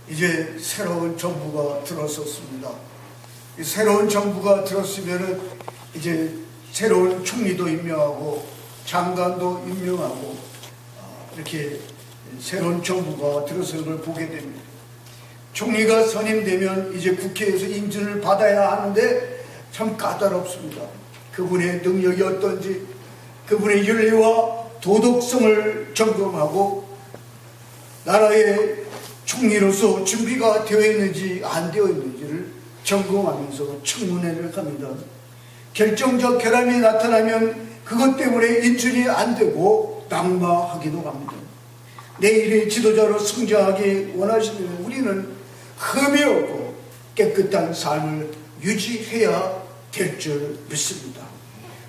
이제 새로운 정부가 들어섰습니다. 이 새로운 정부가 들었으면은 이제 새로운 총리도 임명하고 장관도 임명하고 이렇게 새로운 정부가 들어서는 걸 보게 됩니다. 총리가 선임되면 이제 국회에서 인준을 받아야 하는데 참 까다롭습니다. 그분의 능력이 어떤지, 그분의 윤리와 도덕성을 점검하고 나라의 총리로서 준비가 되어 있는지 안 되어 있는지를 점검하면서 청문회를 합니다. 결정적 결함이 나타나면 그것 때문에 인준이 안 되고 낙마하기도 합니다. 내일의 지도자로 성장하기 원하시면 우리는 흠이 없고 깨끗한 삶을 유지해야 될 줄 믿습니다.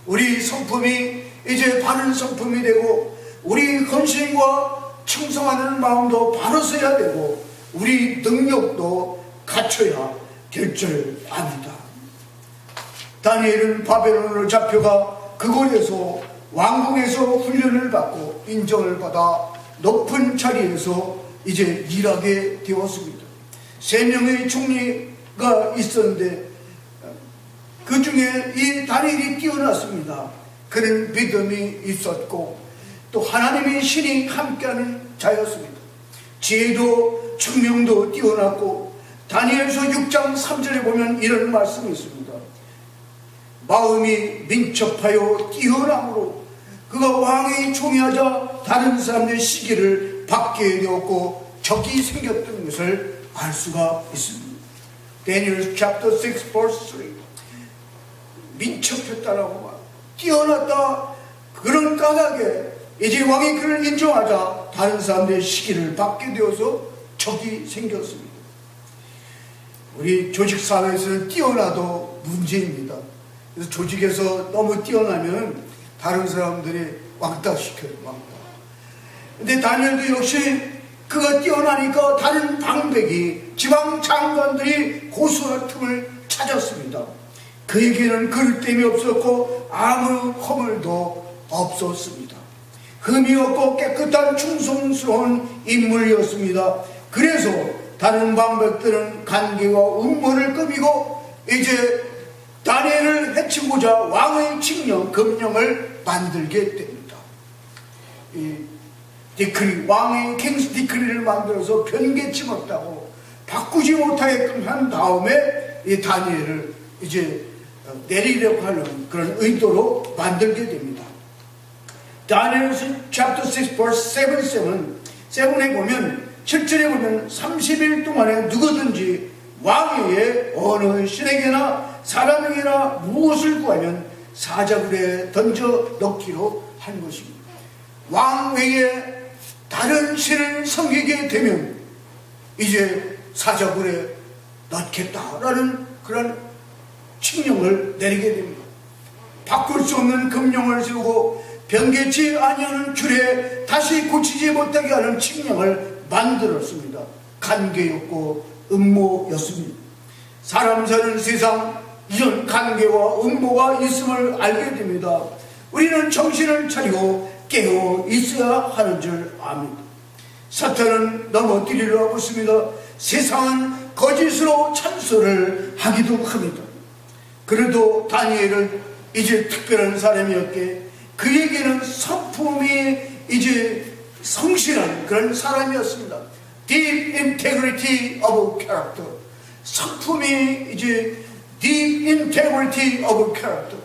우리 성품이 이제 바른 성품이 되고 우리 헌신과 충성하는 마음도 바로 서야 되고 우리 능력도 갖춰야 될 줄 압니다. 다니엘은 바벨론으로 잡혀가 그곳에서 왕궁에서 훈련을 받고 인정을 받아 높은 자리에서 이제 일하게 되었습니다. 3명의 총리가 있었는데 그 중에 이 다니엘이 뛰어났습니다. 그는 믿음이 있었고 또 하나님의 신이 함께하는 자였습니다. 지혜도 총명도 뛰어났고 다니엘서 6장 3절에 보면 이런 말씀이 있습니다. 마음이 민첩하여 뛰어남으로 그가 왕의 총리하자 다른 사람의 시기를 받게 되었고 적이 생겼던 것을 알 수가 있습니다. Daniel chapter 6 verse 3 민첩했다라고 말 뛰어났다. 그런 까닭에 이제 왕이 그를 인정하자 다른 사람들의 시기를 받게 되어서 적이 생겼습니다. 우리 조직사회에서는 뛰어나도 문제입니다. 그래서 조직에서 너무 뛰어나면 다른 사람들이 왕따시켜요. 왕따. 근데 다니엘도 역시 그가 뛰어나니까 다른 방백이 지방 장관들이 고소할 틈을 찾았습니다. 그에게는 그럴 땜이 없었고 아무 허물도 없었습니다. 흠이 없고 깨끗한 충성스러운 인물이었습니다. 그래서 다른 방백들은 간계와 음모를 꾸미고 이제 다니엘을 해치고자 왕의 칙령, 금령을 만들게 됩니다. 이 디크리, 왕의 킹스 디크리를 만들어서 변개치 못하고 바꾸지 못하게끔 한 다음에 이 다니엘을 이제 내리려고 하는 그런 의도로 만들게 됩니다. 다니엘 chapter 6 verse 7에 보면 7절에 보면 30일 동안에 누구든지 왕위에 어느 신에게나 사람에게나 무엇을 구하면 사자굴에 던져 넣기로 한 것입니다. 왕 외에 다른 신을 섬기게 되면 이제 사자굴에 넣겠다라는 그런 칙령을 내리게 됩니다. 바꿀 수 없는 금령을 세우고 변개치 아니하는 규례 다시 고치지 못하게 하는 칙령을 만들었습니다. 간계였고 음모였습니다. 사람 사는 세상 이런 간계와 음모가 있음을 알게 됩니다. 우리는 정신을 차리고 깨어 있어야 하는 줄 압니다. 사탄은 넘어뜨리려 하고 있습니다. 세상은 거짓으로 찬소를 하기도 합니다. 그래도 다니엘은 이제 특별한 사람이었기에 그에게는 성품이 이제 성실한 그런 사람이었습니다. Deep integrity of character. 성품이 이제 deep integrity of character.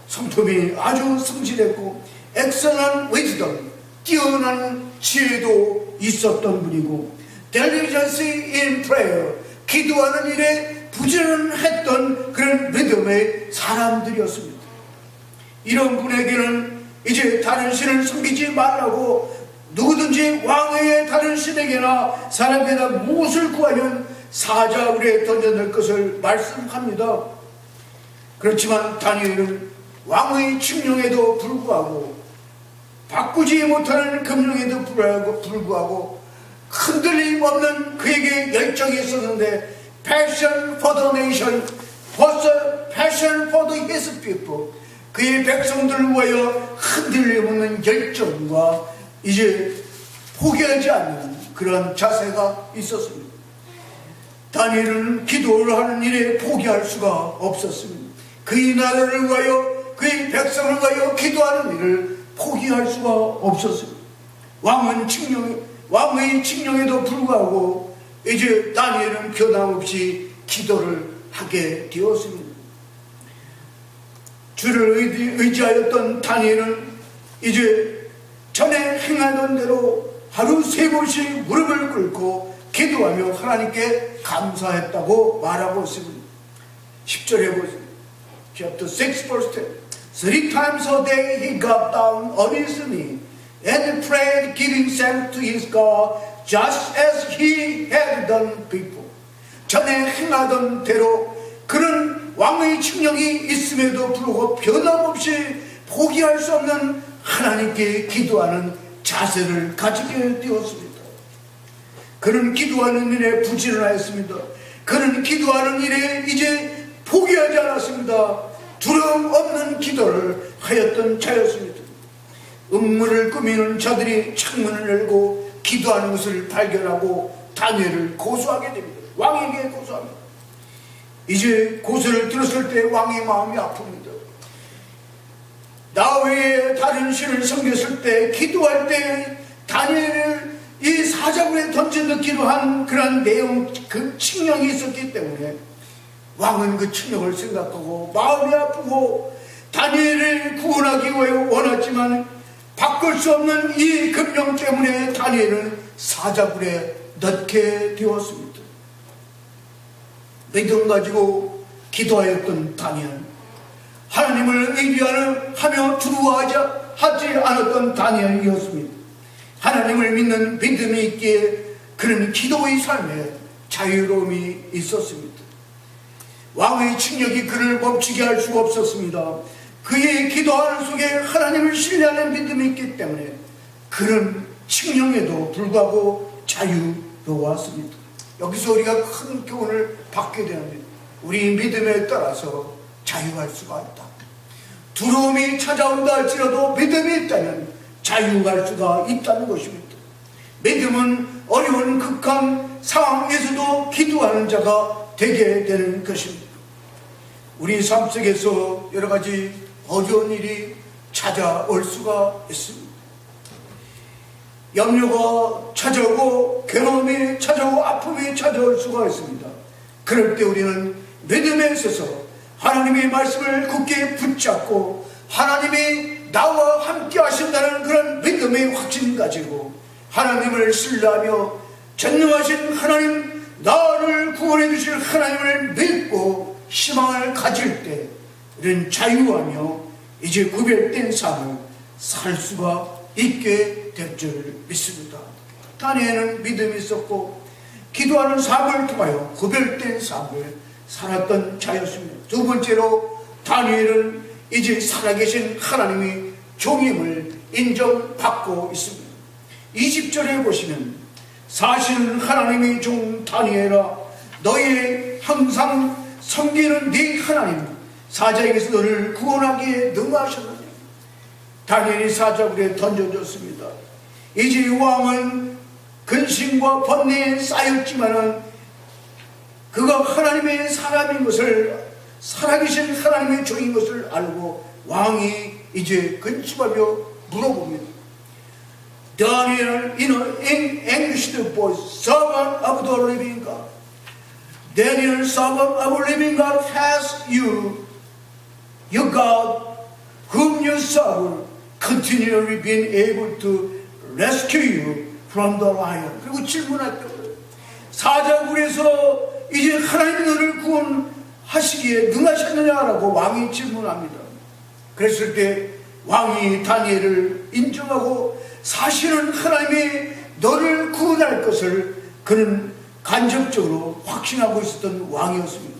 성품이 아주 성실했고 excellent wisdom. 뛰어난 지혜도 있었던 분이고 diligence in prayer. 기도하는 일에 부지런했던 그런 믿음의 사람들이었습니다. 이런 분에게는 이제 다른 신을 섬기지 말라고 누구든지 왕의 다른 신에게나 사람에게나 무엇을 구하면 사자굴에 던져낼 것을 말씀합니다. 그렇지만 다니엘은 왕의 칙령에도 불구하고 바꾸지 못하는 금령에도 불구하고 흔들림 없는 그에게 열정이 있었는데 passion for the nation, passion for the his people. 그의 백성들을 위하여 흔들림 없는 열정과 이제 포기하지 않는 그런 자세가 있었습니다. 다니엘은 기도를 하는 일에 포기할 수가 없었습니다. 그의 나라를 위하여 그의 백성을 위하여 기도하는 일을 포기할 수가 없었습니다. 왕의 칙령에도 불구하고 이제 다니엘은 변함없이 기도를 하게 되었습니다. 주를 의지하였던 다니엘은 이제 전에 행하던 대로 하루 3번씩 무릎을 꿇고 기도하며 하나님께 감사했다고 말하고 있습니다. 10절에 보세요. Chapter 6 verse 10. 3 times a day he got down on his knee and prayed, giving thanks to his God, just as he had done before. 전에 행하던 대로 그런 왕의 칙령이 있음에도 불구하고 변함없이 포기할 수 없는 하나님께 기도하는 자세를 가지게 되었습니다. 그는 기도하는 일에 부지런하였습니다. 그는 기도하는 일에 이제 포기하지 않았습니다. 두려움 없는 기도를 하였던 자였습니다. 음모를 꾸미는 자들이 창문을 열고 기도하는 것을 발견하고 다니엘을 고소하게 됩니다. 왕에게 고소합니다. 이제 고소를 들었을 때 왕의 마음이 아픕니다. 나 외에 다른 신을 섬겼을 때, 기도할 때 다니엘을 이 사자굴에 던져넣기로 한 그런 내용, 그 칙령이 있었기 때문에 왕은 그 칙령을 생각하고 마음이 아프고 다니엘을 구원하기 위해 원했지만 바꿀 수 없는 이 금령 때문에 다니엘은 사자굴에 넣게 되었습니다. 믿음 가지고 기도하였던 다니엘, 하나님을 의지하며 두려워하지 않았던 다니엘이었습니다. 하나님을 믿는 믿음이 있기에 그는 기도의 삶에 자유로움이 있었습니다. 왕의 칙령이 그를 멈추게 할 수가 없었습니다. 그의 기도하는 속에 하나님을 신뢰하는 믿음이 있기 때문에 그런 칙령에도 불구하고 자유로웠습니다. 여기서 우리가 큰 교훈을 받게 되는데, 우리 믿음에 따라서 자유할 수가 있다. 두려움이 찾아온다 할지라도 믿음이 있다면 자유할 수가 있다는 것입니다. 믿음은 어려운 극한 상황에서도 기도하는 자가 되게 되는 것입니다. 우리 삶 속에서 여러 가지 어려운 일이 찾아올 수가 있습니다. 염려가 찾아오고 괴로움이 찾아오고 아픔이 찾아올 수가 있습니다. 그럴 때 우리는 믿음에 있어서 하나님의 말씀을 굳게 붙잡고 하나님이 나와 함께 하신다는 그런 믿음의 확신 가지고 하나님을 신뢰하며 전능하신 하나님, 나를 구원해 주실 하나님을 믿고 희망을 가질 때 우리는 자유하며 이제 구별된 삶을 살 수가 있게 될 줄 믿습니다. 다니엘은 믿음이 있었고 기도하는 삶을 통하여 구별된 삶을 살았던 자였습니다. 두 번째로 다니엘은 이제 살아계신 하나님의 종임을 인정받고 있습니다. 20절에 보시면, 사실은 하나님의 종 다니엘아, 너의 항상 섬기는 네 하나님 사자에게서 너를 구원하기에 능하셨느냐. 다니엘이 사자굴에 던져졌습니다. 이제 왕은 근심과 번뇌에 쌓였지만은 그가 하나님의 사람인 것을, 살아계신 하나님의 종인 것을 알고 왕이 이제 근심하며 물어봅니다. Daniel, in English voice, servant of the living God. Daniel, servant of the living God, has you, your God, whom you serve, continually been able to rescue you from the lion. 그리고 질문했던 거예요. 사자굴에서 이제 하나님이 너를 구원하시기에 능하셨느냐라고 왕이 질문합니다. 그랬을 때 왕이 다니엘을 인정하고 사실은 하나님이 너를 구원할 것을 그는 간접적으로 확신하고 있었던 왕이었습니다.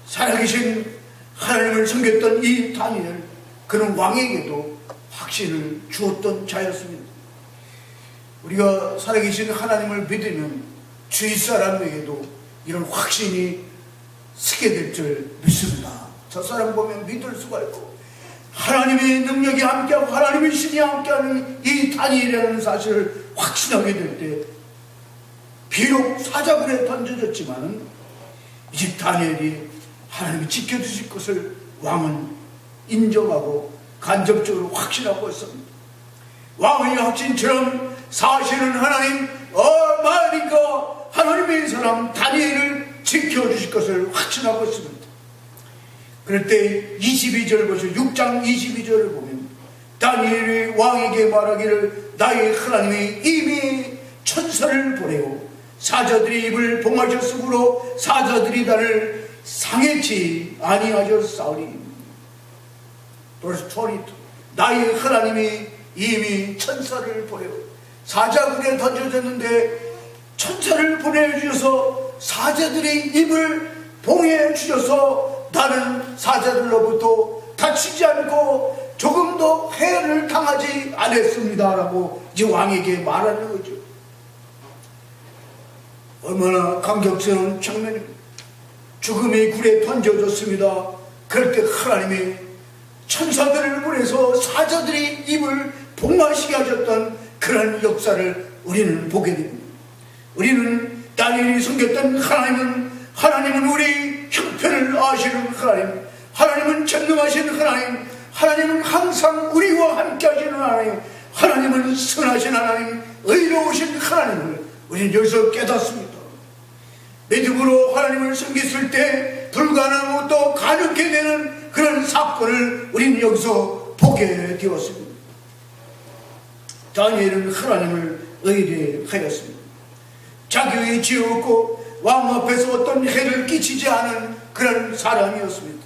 살아계신 하나님을 섬겼던 이 다니엘, 그는 왕에게도 확신을 주었던 자였습니다. 우리가 살아계신 하나님을 믿으면 주위 사람에게도 이런 확신이 서게 될 줄 믿습니다. 저 사람 보면 믿을 수가 있고, 하나님의 능력이 함께하고 하나님의 신이 함께하는 이 다니엘이라는 사실을 확신하게 될 때 비록 사자굴에 던져졌지만 이제 다니엘이 하나님이 지켜주실 것을 왕은 인정하고 간접적으로 확신하고 있습니다. 왕의 확신처럼 사실은 하나님 마니까 하나님의 사람 다니엘을 지켜주실 것을 확신하고 있습니다. 그럴 때 22절 보시죠. 6장 22절을 보면 다니엘이 왕에게 말하기를 나의 하나님이 이미 천사를 보내어 사자들이 입을 봉하셨으므로 사자들이 나를 상해치 아니하셨사오니. Verse 22. 나의 하나님이 이미 천사를 보내어 사자굴에 던져졌는데 천사를 보내주셔서 사자들이 입을 봉해 주셔서 나는 사자들로부터 다치지 않고 조금도 해를 당하지 않았습니다 라고 이제 왕에게 말하는 거죠. 얼마나 감격스러운 장면입니다. 죽음의 굴에 던져졌습니다. 그럴 때 하나님이 천사들을 보내서 사자들이 입을 봉하시게 하셨던 그런 역사를 우리는 보게 됩니다. 우리는 다니엘이 섬겼던 하나님은 우리 형편을 아시는 하나님, 하나님은 전능하신 하나님, 하나님은 항상 우리와 함께 하시는 하나님, 하나님은 선하신 하나님, 의로우신 하나님을 우리는 여기서 깨닫습니다. 믿음으로 하나님을 섬겼을 때 불가능한 것도 가능하게 되는 그런 사건을 우리는 여기서 보게 되었습니다. 다니엘은 하나님을 의뢰하였습니다. 자기의 지었고 왕 앞에서 어떤 해를 끼치지 않은 그런 사람이었습니다.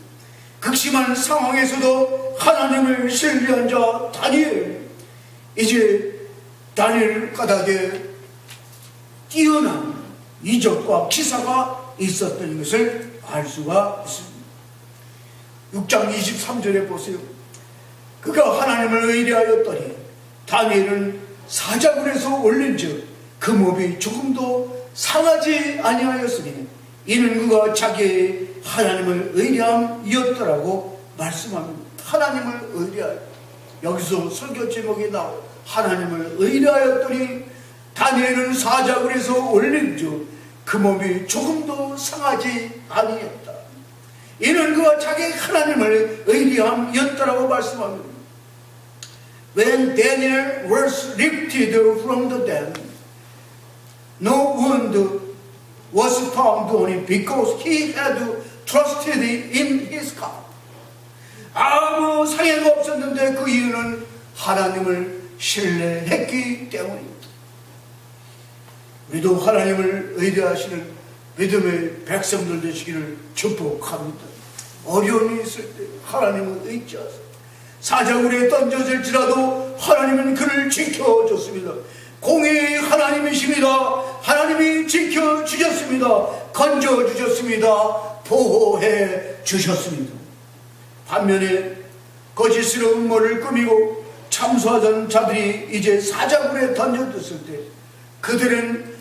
극심한 상황에서도 하나님을 신뢰한 자 다니엘, 이제 다니엘 까닭에 뛰어난 이적과 기사가 있었던 것을 알 수가 있습니다. 6장 23절에 보세요. 그가 하나님을 의뢰하였더니 다니엘은 사자굴에서 올린즉 그 몸이 조금도 상하지 아니하였으니 이는 그가 자기의 하나님을 의뢰함이었더라고 말씀합니다. 하나님을 의뢰하여, 여기서 설교 제목이 나와요. 하나님을 의뢰하였더니 다니엘은 사자굴에서 올린즉 그 몸이 조금도 상하지 아니했다. 이는 그가 자기 하나님을 의뢰함이었더라고 말씀합니다. When Daniel was lifted from the den, no wound was found on him because he had trusted in his God. 아무 상해가 없었는데 그 이유는 하나님을 신뢰했기 때문입니다. 우리도 하나님을 의뢰하시는 믿음의 백성들 되시기를 축복합니다. 어려움이 있을 때 하나님을 의지하세요. 사자굴에 던져질지라도 하나님은 그를 지켜줬습니다. 공의의 하나님이십니다. 하나님이 지켜주셨습니다. 건져주셨습니다. 보호해 주셨습니다. 반면에 거짓으로 음모를 꾸미고 참수하던 자들이 이제 사자굴에 던져졌을 때 그들은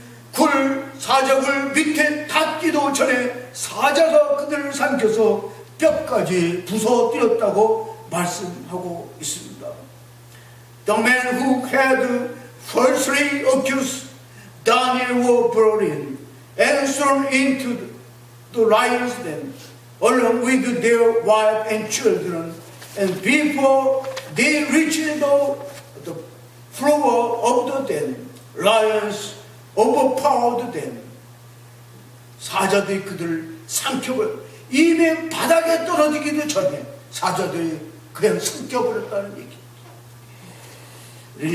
사자굴 밑에 닿기도 전에 사자가 그들을 삼켜서 뼈까지 부서뜨렸다고 말씀하고 있습니다. The man who had falsely accused Daniel was brought in and thrown into the lion's den along with their wife and children, and before they reached the floor of the den, lions overpowered them. 사자들이 그들을 삼켜버려, 이미 바닥에 떨어지기도 전에 사자들이 그냥 삼켜버렸다는 얘기.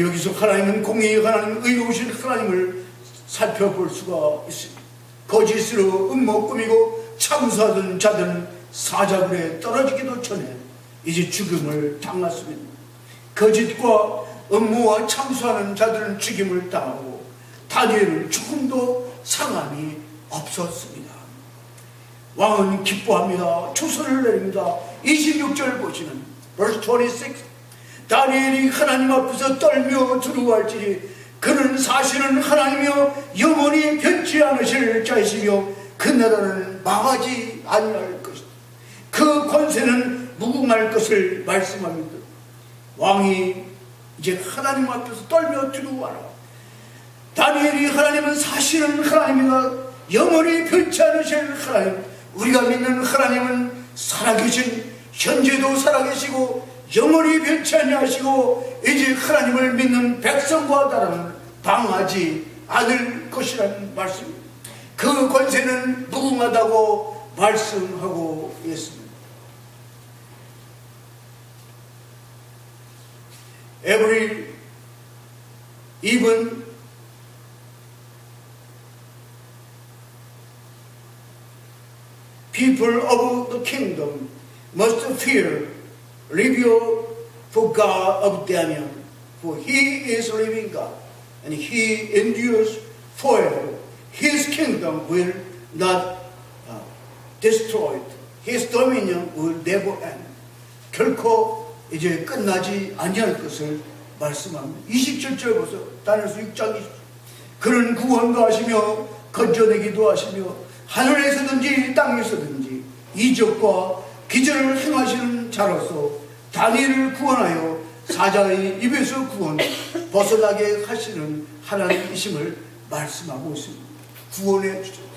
여기서 하나님은 공의의 하나님, 의로우신 하나님을 살펴볼 수가 있습니다. 거짓으로 음모 꾸미고 참수하던 자들은 사자굴에 떨어지기도 전에 이제 죽음을 당했습니다. 거짓과 음모와 참수하는 자들은 죽임을 당하고 다니엘은 조금도 상함이 없었습니다. 왕은 기뻐합니다. 초선을 내립니다. 26절 보시면 verse 26, 다니엘이 하나님 앞에서 떨며 두려워할지니 그는 사실은 하나님이여 영원히 변치 않으실 자이시며 그 나라는 망하지 아니할 것이다. 그 권세는 무궁할 것을 말씀합니다. 왕이 이제 하나님 앞에서 떨며 두려워하라. 다니엘이 하나님은 사시는 하나님이가 영원히 변치 않으실 하나님, 우리가 믿는 하나님은 살아계신, 현재도 살아계시고 영원히 변치 아니하시고 이제 하나님을 믿는 백성과 나라는 방하지 않을 것이라는 말씀입니다. 그 권세는 무궁하다고 말씀하고 있습니다. even people of the kingdom must fear, revere for God of Daniel, for he is living God, and he endures forever. His kingdom will not destroyed. His dominion will never end. 결코 이제 끝나지 아니할 것을 말씀합니다. 27절 보세요. 다니엘서 6장 20절. 그는 구원도 하시며 건져내기도 하시며 하늘에서든지 땅에서든지 이적과 기적을 행하시는 자로서 다니엘을 구원하여 사자의 입에서 구원 벗어나게 하시는 하나님이심을 말씀하고 있습니다. 구원해 주셨습니다.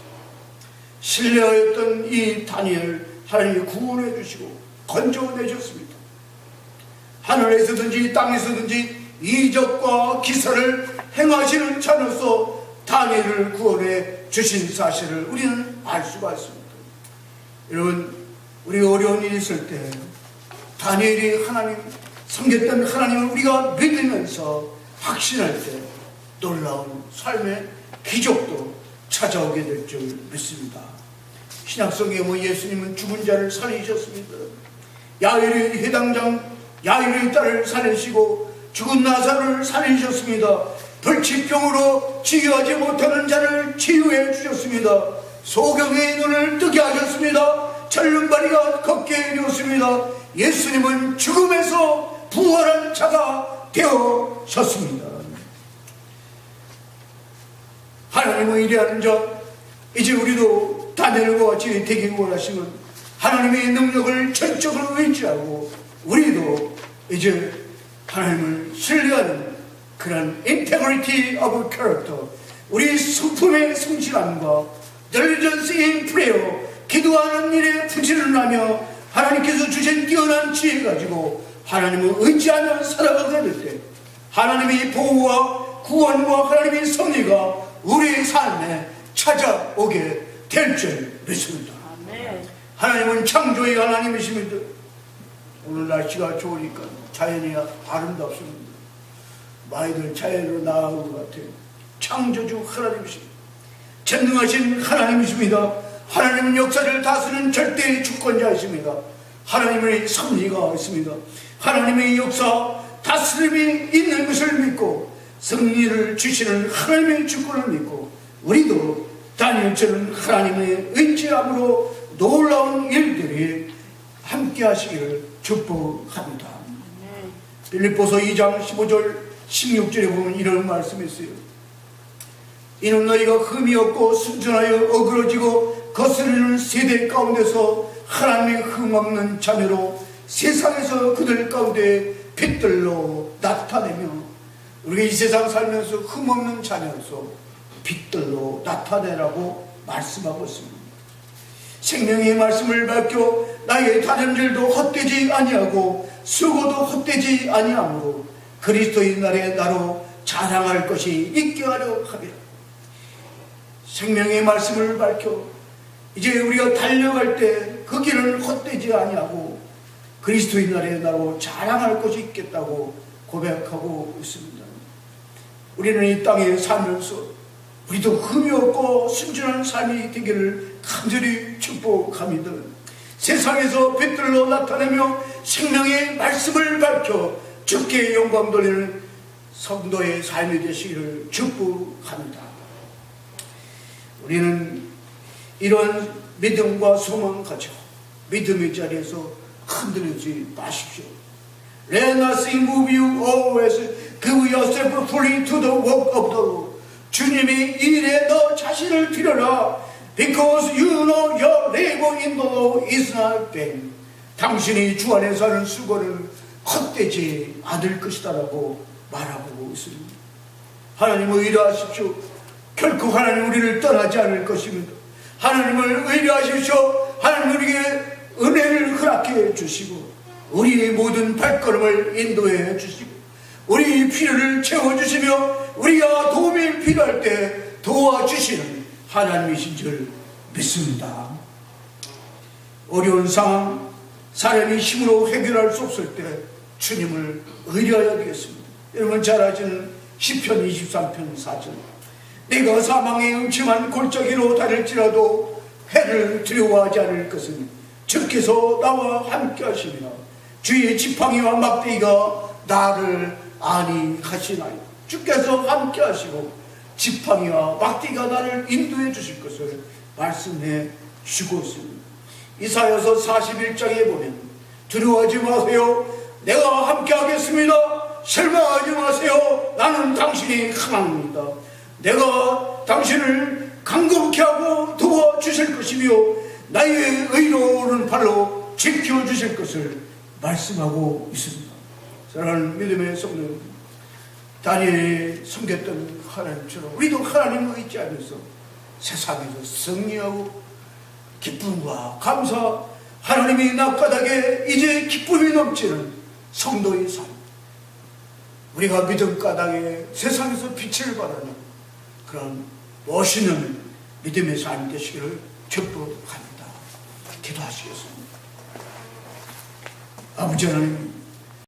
신뢰하였던 이 다니엘 하나님이 구원해 주시고 건져내셨습니다. 하늘에서든지 땅에서든지 이적과 기사를 행하시는 자로서 다니엘을 구원해 주신 사실을 우리는 알 수가 있습니다. 여러분, 우리가 어려운 일이 있을 때 다니엘이 하나님 섬겼던 하나님을 우리가 믿으면서 확신할 때 놀라운 삶의 기적도 찾아오게 될 줄 믿습니다. 신약성경에 보면 예수님은 죽은 자를 살리셨습니다. 야일의 회당장 야일의 딸을 살리시고 죽은 나사로를 살리셨습니다. 불치병으로 치유하지 못하는 자를 치유해 주셨습니다. 소경의 눈을 뜨게 하셨습니다. 절름발이가 걷게 해주었습니다. 예수님은 죽음에서 부활한 자가 되어셨습니다. 하나님의 일하는 자, 이제 우리도 다니엘과 같이 되기 원하시면 하나님의 능력을 전적으로 의지하고 우리도 이제 하나님을 신뢰하는 그런 integrity of character, 우리 성품의 성실함과 diligence in prayer, 기도하는 일에 부지런을 하며 하나님께서 주신 뛰어난 지혜 가지고 하나님을 의지하며 살아가게 될 때 하나님의 보호와 구원과 하나님의 섭리가 우리의 삶에 찾아오게 될 줄 믿습니다. 하나님은 창조의 하나님이십니다. 오늘 날씨가 좋으니까 자연이 아름답습니다. 많이들 자연으로 나아온 것 같아요. 창조주 하나님이십니다. 전능하신 하나님이십니다. 하나님은 역사를 다스리는 절대의 주권자이십니다. 하나님의 섭리가 있습니다. 하나님의 역사 다스림이 있는 것을 믿고 승리를 주시는 하나님의 주권을 믿고 우리도 다니엘처럼 하나님의 의지함으로 놀라운 일들이 함께 하시기를 축복합니다. 빌립보서 2장 15절 16절에 보면 이런 말씀이 있어요. 이는 너희가 흠이 없고 순전하여 어그러지고 거스르는 세대 가운데서 하나님의 흠없는 자녀로 세상에서 그들 가운데 빛들로 나타내며, 우리가 이 세상 살면서 흠없는 자녀로서 빛들로 나타내라고 말씀하고 있습니다. 생명의 말씀을 밝혀 나의 다름질도 헛되지 아니하고 수고도 헛되지 아니하므로 그리스도의 날에 나로 자랑할 것이 있게 하려 하리라. 생명의 말씀을 밝혀 이제 우리가 달려갈 때 그 길은 헛되지 아니하고 그리스도의 날에 나로 자랑할 것이 있겠다고 고백하고 있습니다. 우리는 이 땅에 살면서 우리도 흠이 없고 순전한 삶이 되기를 간절히 축복합니다. 세상에서 빛들로 나타내며 생명의 말씀을 밝혀 주께 영광 돌리는 성도의 삶이 되시기를 축복합니다. 우리는 이런 믿음과 소망 가지고 믿음의 자리에서 흔들리지 마십시오. Let nothing move you always. Give yourself fully to the work of the Lord. 주님이 일에 너 자신을 드려라. Because you know your labor in the Lord is not vain. 당신이 주 안에서 하는 수고는 헛되지 않을 것이다 라고 말하고 있습니다. 하나님 의뢰하십시오. 결코 하나님 우리를 떠나지 않을 것입니다. 하나님을 의뢰하십시오. 하나님 우리에게 은혜를 허락해 주시고 우리의 모든 발걸음을 인도해 주시고 우리 필요를 채워주시며 우리가 도움이 필요할 때 도와주시는 하나님이신 줄 믿습니다. 어려운 상황, 사람이 힘으로 해결할 수 없을 때 주님을 의뢰해야 되겠습니다. 여러분 잘 아시는 시편 23편 4절, 내가 사망의 음침한 골짜기로 다닐지라도 해를 두려워하지 않을 것은 주께서 나와 함께 하시며 주의 지팡이와 막대기가 나를 안위하시나이다. 주께서 함께 하시고 지팡이와 막대기가 나를 인도해 주실 것을 말씀해 주고 있습니다. 이사야서 41장에 보면 두려워하지 마세요. 내가 함께 하겠습니다. 실망하지 마세요. 나는 당신이 하나님입니다. 내가 당신을 강건케 하고 도와주실 것이며 나의 의로운 팔로 지켜주실 것을 말씀하고 있습니다. 사랑하는 믿음의 성도, 다니엘이 섬겼던 하나님처럼 우리도 하나님을 의지하면서 세상에서 승리하고 기쁨과 감사, 하나님이 낙가닥에 이제 기쁨이 넘치는 성도의 삶, 우리가 믿음 까닭에 세상에서 빛을 발하는 그런 멋있는 믿음의 삶 되시기를 축복합니다. 기도하시겠습니다. 아버지 하나님,